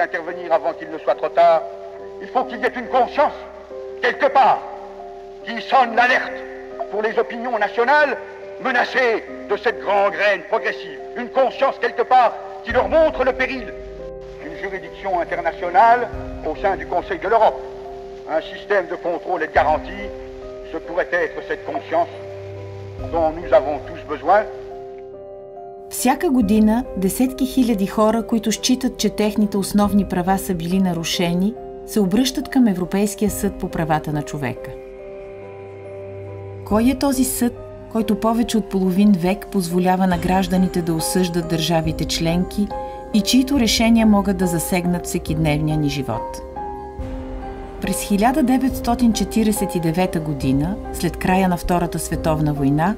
intervenir avant qu'il ne soit trop tard. Il faut qu'il y ait une conscience, quelque part, qui sonne l'alerte pour les opinions nationales menacées de cette gangrène progressive. Une conscience, quelque part, qui leur montre le péril. Une juridiction internationale au sein du Conseil de l'Europe. Un système de contrôle et de garantie, ce pourrait être cette conscience dont nous avons tous besoin. Всяка година десетки хиляди хора, които считат, че техните основни права са били нарушени, се обръщат към Европейския съд по правата на човека. Кой е този съд, който повече от половин век позволява на гражданите да осъждат държавите членки и чието решения могат да засегнат всекидневния ни живот? През 1949 година, след края на Втората световна война,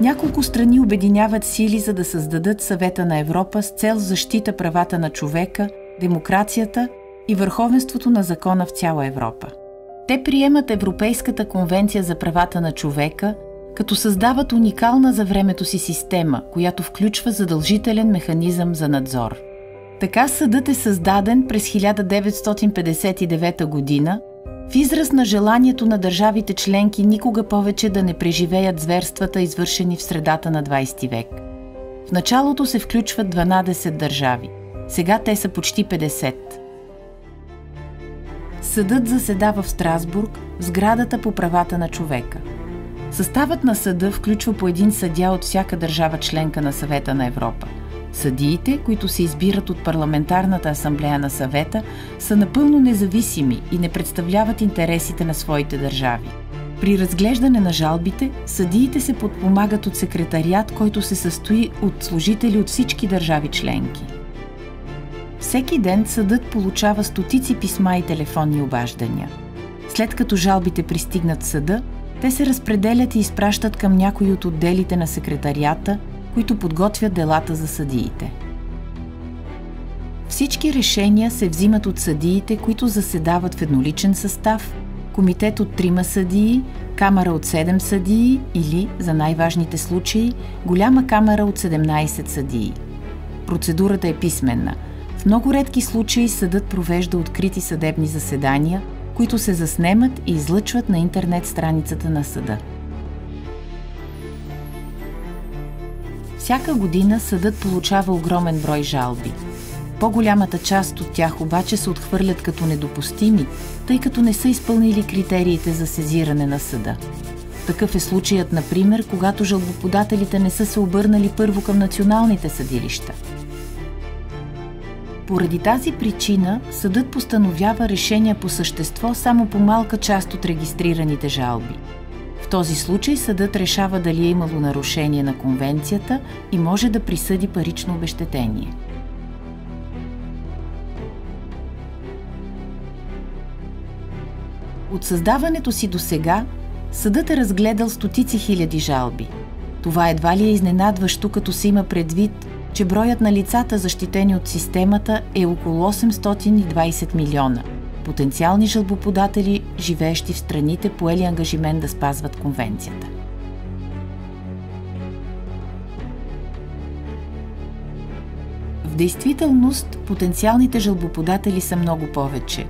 няколко страни обединяват сили, за да създадат Съвета на Европа с цел защита правата на човека, демокрацията и върховенството на закона в цяла Европа. Те приемат Европейската конвенция за правата на човека, като създават уникална за времето си система, която включва задължителен механизъм за надзор. Така съдът е създаден през 1959 година в израз на желанието на държавите членки никога повече да не преживеят зверствата, извършени в средата на 20 век. В началото се включват 12 държави. Сега те са почти 50. Съдът заседава в Страсбург, в сградата по правата на човека. Съставът на съда включва по един съдия от всяка държава членка на Съвета на Европа. Съдиите, които се избират от Парламентарната асамблея на Съвета, са напълно независими и не представляват интересите на своите държави. При разглеждане на жалбите, съдиите се подпомагат от секретариат, който се състои от служители от всички държави членки. Всеки ден съдът получава стотици писма и телефонни обаждания. След като жалбите пристигнат в съда, те се разпределят и изпращат към някои от отделите на секретарията, които подготвят делата за съдиите. Всички решения се взимат от съдиите, които заседават в едноличен състав, комитет от 3 съдии, камара от 7 съдии или, за най-важните случаи, голяма камара от 17 съдии. Процедурата е писменна. В много редки случаи съдът провежда открити съдебни заседания, които се заснемат и излъчват на интернет страницата на съда. Всяка година съдът получава огромен брой жалби. По-голямата част от тях обаче се отхвърлят като недопустими, тъй като не са изпълнили критериите за сезиране на съда. Такъв е случаят, например, когато жалбоподателите не са се обърнали първо към националните съдилища. Поради тази причина съдът постановява решения по същество само по малка част от регистрираните жалби. В този случай съдът решава дали е имало нарушение на конвенцията и може да присъди парично обезщетение. От създаването си досега съдът е разгледал стотици хиляди жалби. Това едва ли е изненадващо, като се има предвид, че броят на лицата, защитени от системата, е около 820 милиона. Потенциални жалбоподатели, живеещи в страните, поели ангажимент да спазват конвенцията. В действителност, потенциалните жалбоподатели са много повече.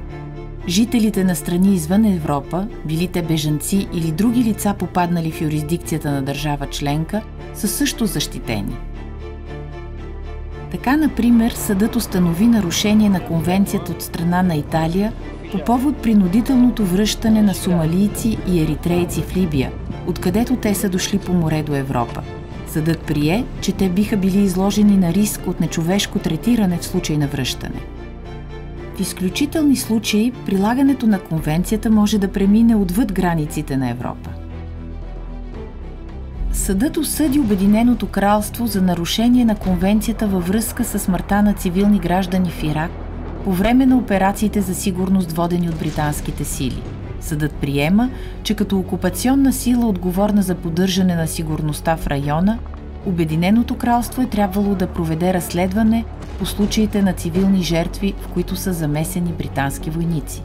Жителите на страни извън Европа, били те бежанци или други лица попаднали в юрисдикцията на държава членка, са също защитени. Така, например, съдът установи нарушение на конвенцията от страна на Италия по повод принудителното връщане на сомалийци и еритрейци в Либия, откъдето те са дошли по море до Европа. Съдът прие, че те биха били изложени на риск от нечовешко третиране в случай на връщане. В изключителни случаи прилагането на конвенцията може да премине отвъд границите на Европа. Съдът осъди Обединеното кралство за нарушение на конвенцията във връзка с смъртта на цивилни граждани в Ирак по време на операциите за сигурност, водени от британските сили. Съдът приема, че като окупационна сила, отговорна за поддържане на сигурността в района, Обединеното кралство е трябвало да проведе разследване по случаите на цивилни жертви, в които са замесени британски войници.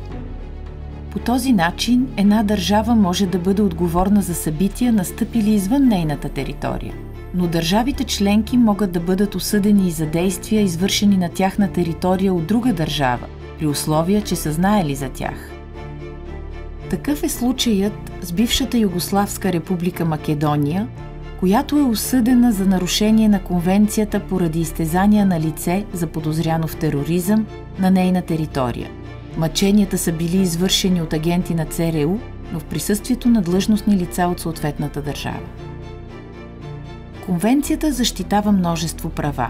По този начин една държава може да бъде отговорна за събития, настъпили извън нейната територия. но държавите членки могат да бъдат осъдени и за действия, извършени на тяхна територия от друга държава, при условие, че са знаели за тях. Такъв е случаят с бившата Югославска република Македония, която е осъдена за нарушение на конвенцията поради изтезания на лице, заподозряно в тероризъм, на нейна територия. Мъченията са били извършени от агенти на ЦРУ, но в присъствието на длъжностни лица от съответната държава. Конвенцията защитава множество права.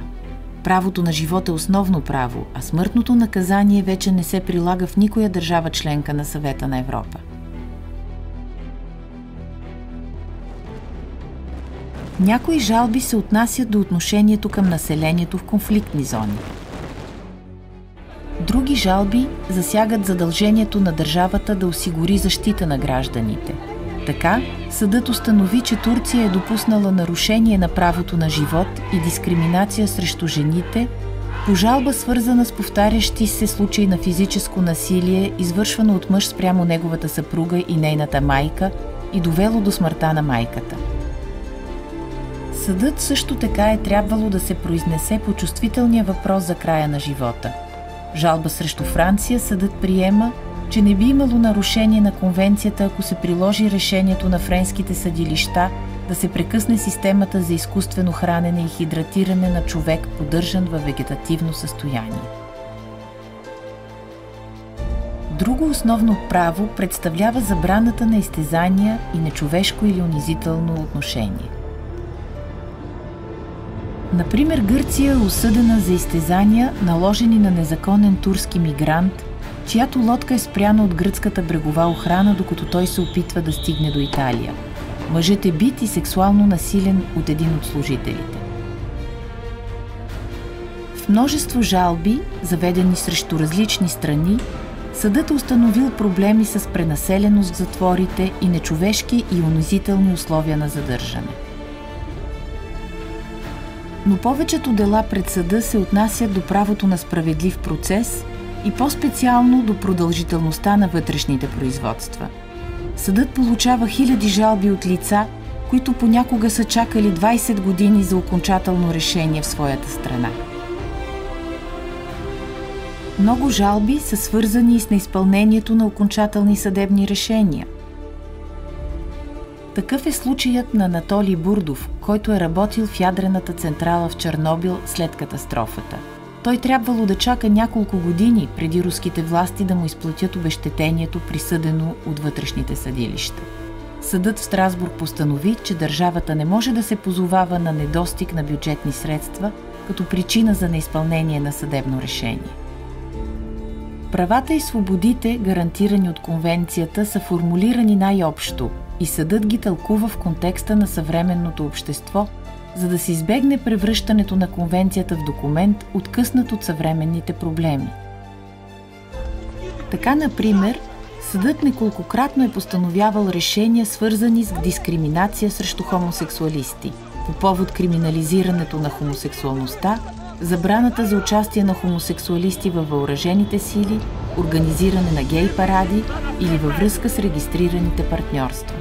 Правото на живот е основно право, а смъртното наказание вече не се прилага в никоя държава членка на Съвета на Европа. Някои жалби се отнасят до отношението към населението в конфликтни зони. Други жалби засягат задължението на държавата да осигури защита на гражданите. Така, съдът установи, че Турция е допуснала нарушение на правото на живот и дискриминация срещу жените по жалба, свързана с повтарящи се случаи на физическо насилие, извършвано от мъж спрямо неговата съпруга и нейната майка и довело до смъртта на майката. Съдът също така е трябвало да се произнесе по чувствителния въпрос за края на живота. В жалба срещу Франция съдът приема, че не би имало нарушение на конвенцията, ако се приложи решението на френските съдилища да се прекъсне системата за изкуствено хранене и хидратиране на човек, поддържан във вегетативно състояние. Друго основно право представлява забраната на изтезания и нечовешко или унизително отношение. Например, Гърция е осъдена за изтезания, наложени на незаконен турски мигрант, чиято лодка е спряна от гръцката брегова охрана, докато той се опитва да стигне до Италия. Мъжът е бит и сексуално насилен от един от служителите. В множество жалби, заведени срещу различни страни, съдът е установил проблеми с пренаселеност в затворите и нечовешки и унизителни условия на задържане. Но повечето дела пред съда се отнасят до правото на справедлив процес и по-специално до продължителността на вътрешните производства. Съдът получава хиляди жалби от лица, които понякога са чакали 20 години за окончателно решение в своята страна. Много жалби са свързани с неизпълнението на окончателни съдебни решения. Такъв е случаят на Анатолий Бурдов, който е работил в ядрената централа в Чернобил след катастрофата. Той трябвало да чака няколко години преди руските власти да му изплатят обезщетението, присъдено от вътрешните съдилища. Съдът в Страсбург постанови, че държавата не може да се позовава на недостиг на бюджетни средства като причина за неизпълнение на съдебно решение. Правата и свободите, гарантирани от конвенцията, са формулирани най-общо и съдът ги тълкува в контекста на съвременното общество, за да се избегне превръщането на конвенцията в документ, откъснат от съвременните проблеми. Така, например, съдът неколкократно е постановявал решения, свързани с дискриминация срещу хомосексуалисти, по повод криминализирането на хомосексуалността, забраната за участие на хомосексуалисти във въоръжените сили, организиране на гей паради или във връзка с регистрираните партньорства.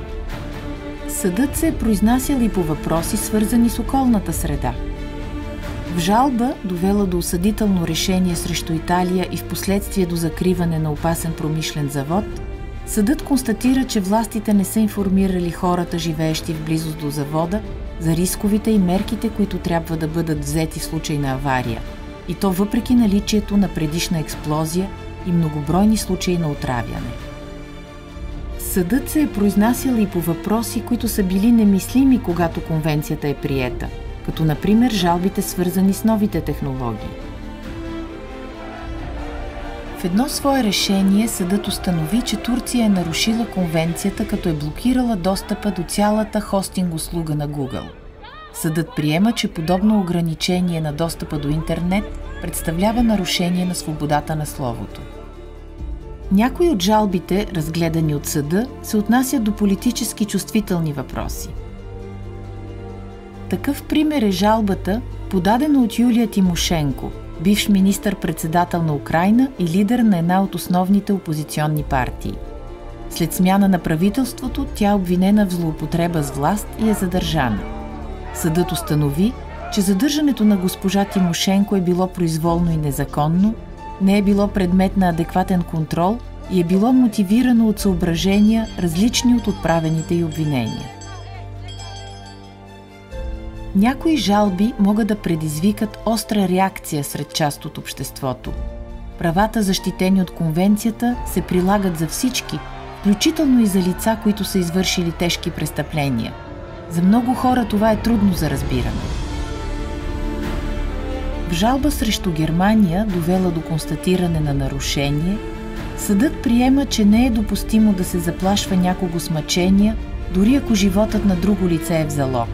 Съдът се е произнасял и по въпроси, свързани с околната среда. В жалба, довела до осъдително решение срещу Италия и впоследствие до закриване на опасен промишлен завод, съдът констатира, че властите не са информирали хората, живеещи в близост до завода, за рисковите и мерките, които трябва да бъдат взети в случай на авария, и то въпреки наличието на предишна експлозия и многобройни случаи на отравяне. Съдът се е произнасял и по въпроси, които са били немислими, когато конвенцията е приета, като например жалбите, свързани с новите технологии. В едно свое решение съдът установи, че Турция е нарушила конвенцията, като е блокирала достъпа до цялата хостинг услуга на Google. Съдът приема, че подобно ограничение на достъпа до интернет представлява нарушение на свободата на словото. Някои от жалбите, разгледани от съда, се отнасят до политически чувствителни въпроси. Такъв пример е жалбата, подадена от Юлия Тимошенко, бивш министър-председател на Украйна и лидер на една от основните опозиционни партии. След смяна на правителството, тя е обвинена в злоупотреба с власт и е задържана. Съдът установи, че задържането на госпожа Тимошенко е било произволно и незаконно, не е било предмет на адекватен контрол и е било мотивирано от съображения, различни от отправените й обвинения. Някои жалби могат да предизвикат остра реакция сред част от обществото. Правата, защитени от конвенцията, се прилагат за всички, включително и за лица, които са извършили тежки престъпления. За много хора това е трудно за разбиране. В жалба срещу Германия, довела до констатиране на нарушение, съдът приема, че не е допустимо да се заплашва някого с мъчения, дори ако животът на друго лице е в залог.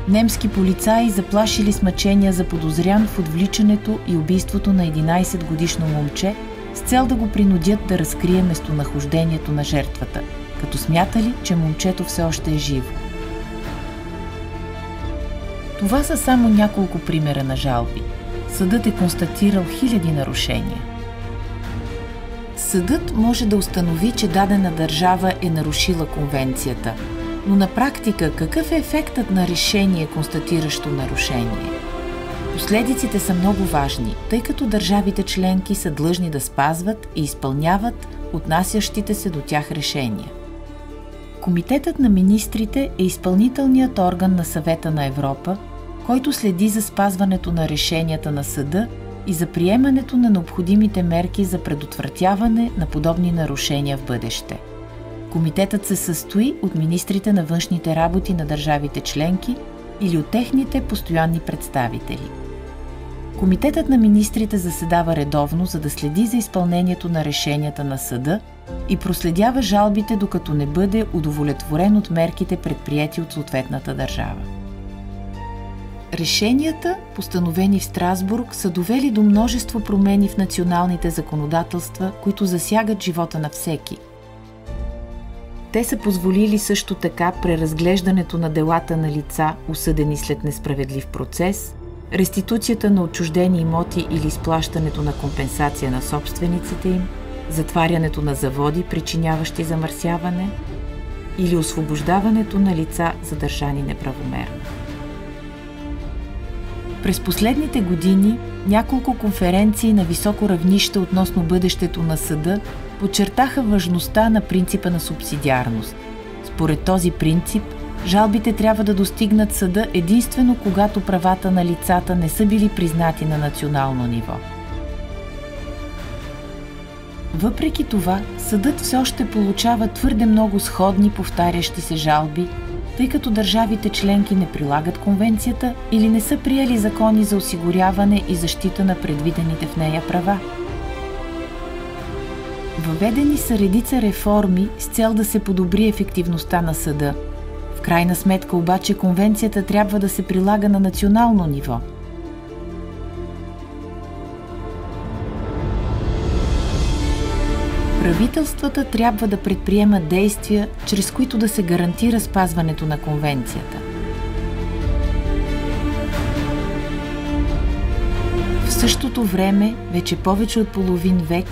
Немски полицаи заплашили с мъчения заподозрян в отвличането и убийството на 11-годишно момче с цел да го принудят да разкрие местонахождението на жертвата, като смятали, че момчето все още е живо. Това са само няколко примера на жалби. Съдът е констатирал хиляди нарушения. Съдът може да установи, че дадена държава е нарушила конвенцията, но на практика какъв е ефектът на решение, констатиращо нарушение? Последиците са много важни, тъй като държавите членки са длъжни да спазват и изпълняват отнасящите се до тях решения. Комитетът на министрите е изпълнителният орган на Съвета на Европа, който следи за спазването на решенията на съда и за приемането на необходимите мерки за предотвратяване на подобни нарушения в бъдеще. Комитетът се състои от министрите на външните работи на държавите членки или от техните постоянни представители. Комитетът на министрите заседава редовно, за да следи за изпълнението на решенията на съда и проследява жалбите, докато не бъде удовлетворен от мерките, предприети от съответната държава. Решенията, постановени в Страсбург, са довели до множество промени в националните законодателства, които засягат живота на всеки. Те са позволили също така преразглеждането на делата на лица, осъдени след несправедлив процес, реституцията на отчуждени имоти или изплащането на компенсация на собствениците им, затварянето на заводи, причиняващи замърсяване, или освобождаването на лица, задържани неправомерно. През последните години няколко конференции на високо равнище относно бъдещето на съда подчертаха важността на принципа на субсидиарност. Според този принцип, жалбите трябва да достигнат съда единствено когато правата на лицата не са били признати на национално ниво. Въпреки това, съдът все още получава твърде много сходни повтарящи се жалби, тъй като държавите членки не прилагат конвенцията или не са приели закони за осигуряване и защита на предвидените в нея права. Въведени са редица реформи с цел да се подобри ефективността на съда. В крайна сметка обаче конвенцията трябва да се прилага на национално ниво. Правителствата трябва да предприемат действия, чрез които да се гарантира спазването на конвенцията. В същото време, вече повече от половин век,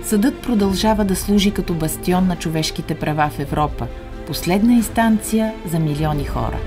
съдът продължава да служи като бастион на човешките права в Европа, последна инстанция за милиони хора.